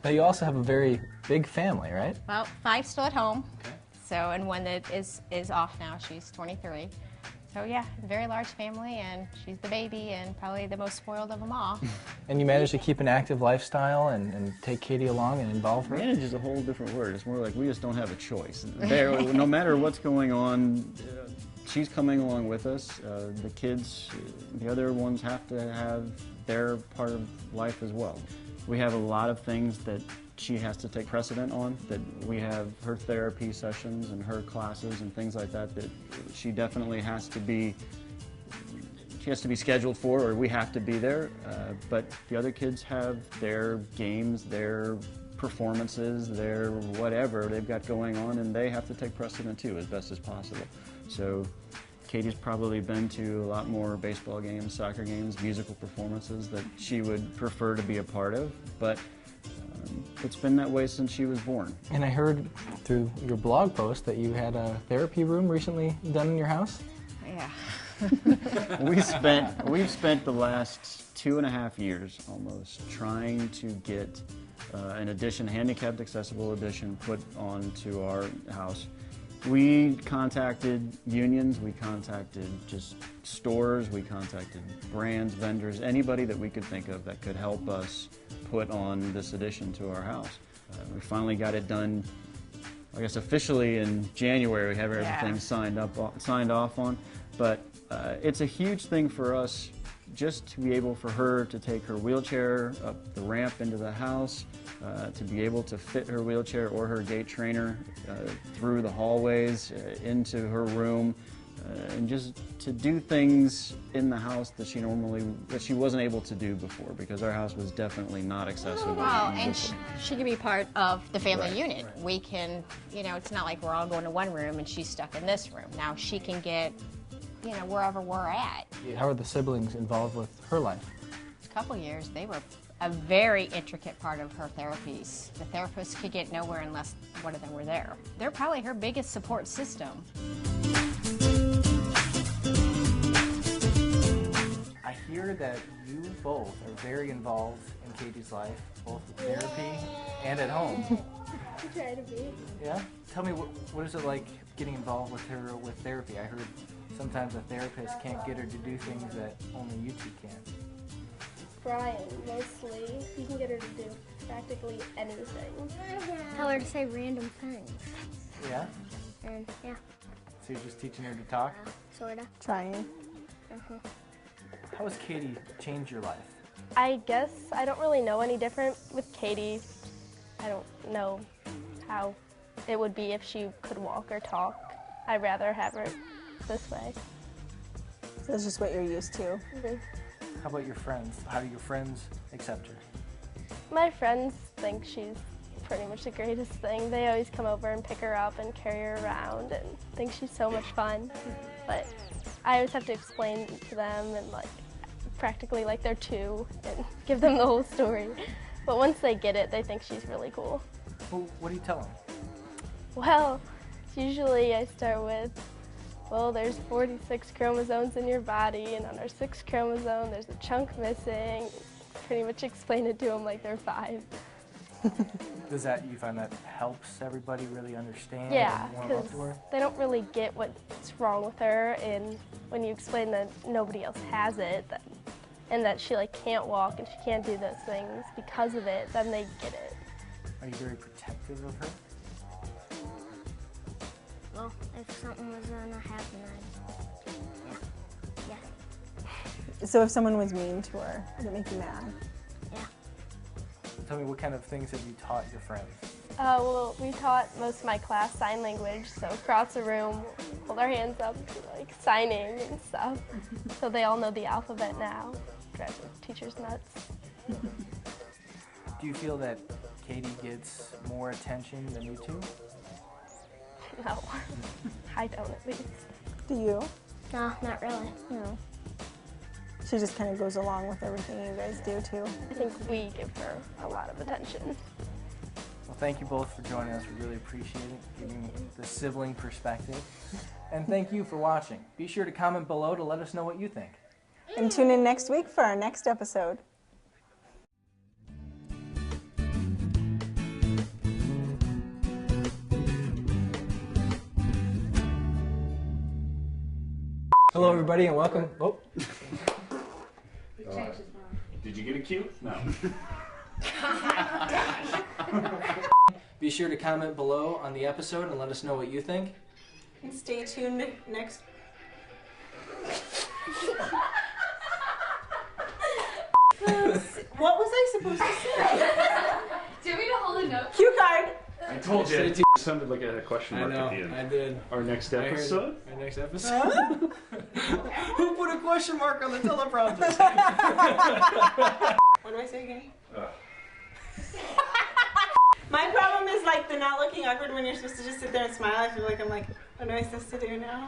Now you also have a very big family, right? Well, 5 still at home. Okay. So, and one that is off now. She's 23. So yeah, very large family, and she's the baby and probably the most spoiled of them all. And you manage to keep an active lifestyle and take Katy along and involve her? Manage is a whole different word. It's more like we just don't have a choice. No matter what's going on, she's coming along with us. The kids, the other ones have to have their part of life as well. We have a lot of things that she has to take precedent on, that we have her therapy sessions and her classes and things like that that she definitely has to be scheduled for, or we have to be there. But the other kids have their games, their performances, their whatever they've got going on, and they have to take precedent too as best as possible. So Katy's probably been to a lot more baseball games, soccer games, musical performances that she would prefer to be a part of, but it's been that way since she was born. And I heard through your blog post that you had a therapy room recently done in your house? Yeah. We've spent the last 2.5 years almost trying to get an addition, handicapped accessible addition, put onto our house. We contacted unions, we contacted just stores, we contacted brands, vendors, anybody that we could think of that could help us put on this addition to our house. We finally got it done, I guess officially in January. We have everything signed off on, but it's a huge thing for us just to be able for her to take her wheelchair up the ramp into the house, to be able to fit her wheelchair or her gait trainer through the hallways into her room, and just to do things in the house that she wasn't able to do before, because our house was definitely not accessible. Well, and she can be part of the family unit. Right. We can, it's not like we're all going to one room and she's stuck in this room. Now she can get, wherever we're at. How are the siblings involved with her life? A couple years, they were a very intricate part of her therapies. The therapists could get nowhere unless one of them were there. They're probably her biggest support system. I hear that you both are very involved in Katy's life, both with therapy and at home. I try to be. Yeah? Tell me, what is it like getting involved with her with therapy? I heard sometimes a therapist can't get her to do things that only you two can. Brian, mostly. You can get her to do practically anything. Tell her to say random things. Yeah? And yeah, So you're just teaching her to talk? sorta. Trying. How has Katy changed your life? I guess I don't really know any different with Katy. I don't know how it would be if she could walk or talk. I'd rather have her this way. So that's just what you're used to. How about your friends? How do your friends accept her? My friends think she's pretty much the greatest thing. They always come over and pick her up and carry her around and think she's so much fun. But I always have to explain to them and practically like they're 2 and give them the whole story. But once they get it, they think she's really cool. Well, what do you tell them? Well, usually I start with, well, there's 46 chromosomes in your body, and on our 6th chromosome, there's a chunk missing. Pretty much explain it to them like they're 5. You find that helps everybody really understand? Yeah, more because about her? they don't really get what's wrong with her, and when you explain that nobody else has it, and that she can't walk and she can't do those things because of it, then they get it. Are you very protective of her? Well, if something was gonna happen, yeah. So if someone was mean to her, would it make you mad? Yeah. Tell me, what kind of things have you taught your friends? Well, we taught most of my class sign language, so across the room, hold our hands up, signing and stuff. So they all know the alphabet now. Drives the teachers nuts. Do you feel that Katy gets more attention than you two? No, I don't at least. Do you? No, not really. No. She just kind of goes along with everything you guys do too. I think we give her a lot of attention. Well, thank you both for joining us. We really appreciate it, giving the sibling perspective. And thank you for watching. Be sure to comment below to let us know what you think. And tune in next week for our next episode. Hello, everybody, and welcome. Oh. Did you get a cue? No. Be sure to comment below on the episode and let us know what you think. And stay tuned next. What was I supposed to say? Do you want me to hold a note? Cue card. I told you. It sounded like a question mark at the end. I did. Our next episode? Our next episode? Who put a question mark on the teleprompter? What do I say again? My problem is like the not looking awkward when you're supposed to just sit there and smile. I feel like I'm like, what am I supposed to do now?